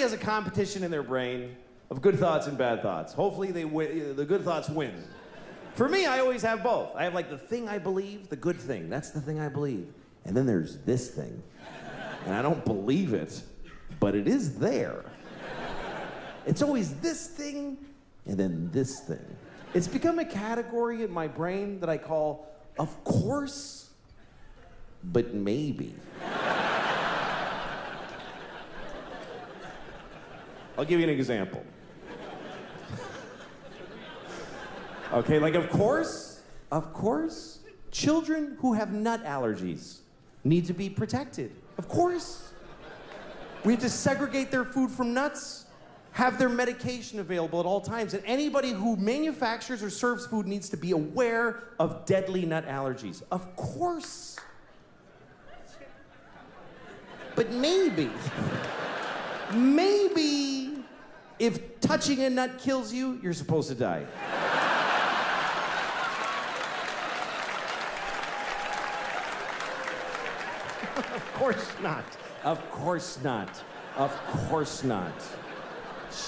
everybody has a competition in their brain of good thoughts and bad thoughts. Hopefully the good thoughts win. For me, I always have both. I have like the thing I believe, the good thing. That's the thing I believe. And then there's this thing. And I don't believe it, but it is there. It's always this thing and then this thing. It's become a category in my brain that I call, of course, but maybe. I'll give you an example. Okay, like of course, children who have nut allergies need to be protected. Of course. We have to segregate their food from nuts, have their medication available at all times, and anybody who manufactures or serves food needs to be aware of deadly nut allergies. Of course. But maybe if touching a nut kills you, you're supposed to die. Of course not. Of course not. Of course not.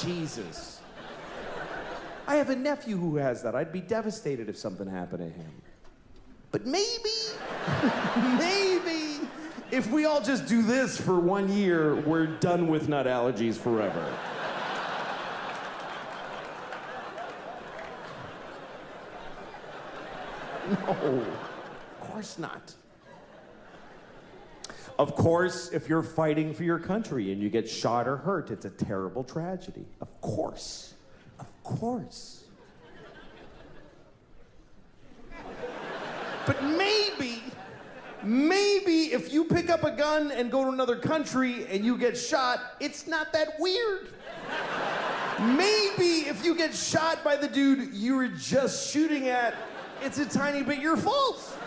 Jesus. I have a nephew who has that. I'd be devastated if something happened to him. But maybe, if we all just do this for 1 year, we're done with nut allergies forever. No, of course not. Of course, if you're fighting for your country and you get shot or hurt, it's a terrible tragedy. Of course. Of course. But maybe if you pick up a gun and go to another country and you get shot, it's not that weird. Maybe if you get shot by the dude you were just shooting at, it's a tiny bit your fault.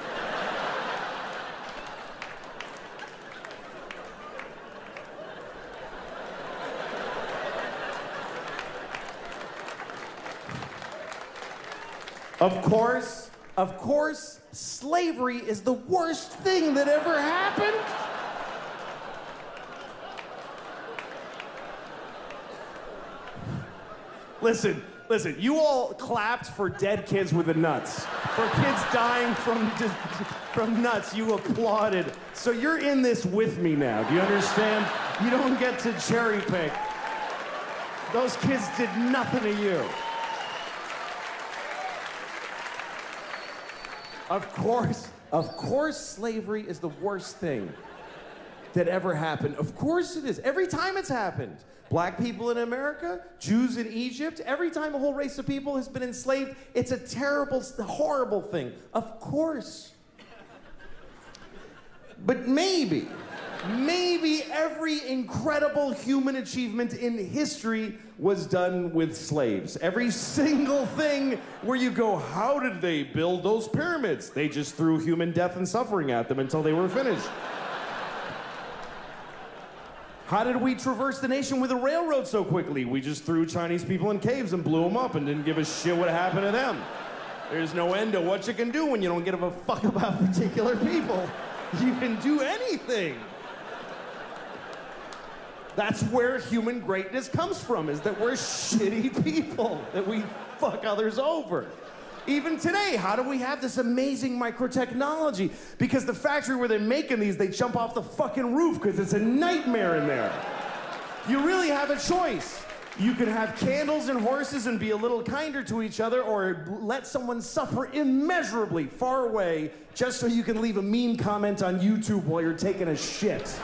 Of course, slavery is the worst thing that ever happened. Listen, you all clapped for dead kids with the nuts. For kids dying from nuts, you applauded. So you're in this with me now, do you understand? You don't get to cherry pick. Those kids did nothing to you. Of course, slavery is the worst thing that ever happened. Of course it is. Every time it's happened. Black people in America, Jews in Egypt, every time a whole race of people has been enslaved, it's a terrible, horrible thing. Of course. But maybe every incredible human achievement in history was done with slaves. Every single thing where you go, how did they build those pyramids? They just threw human death and suffering at them until they were finished. How did we traverse the nation with a railroad so quickly? We just threw Chinese people in caves and blew them up and didn't give a shit what happened to them. There's no end to what you can do when you don't give a fuck about particular people. You can do anything. That's where human greatness comes from, is that we're shitty people, that we fuck others over. Even today, how do we have this amazing microtechnology? Because the factory where they're making these, they jump off the fucking roof because it's a nightmare in there. You really have a choice. You can have candles and horses and be a little kinder to each other, or let someone suffer immeasurably far away just so you can leave a mean comment on YouTube while you're taking a shit.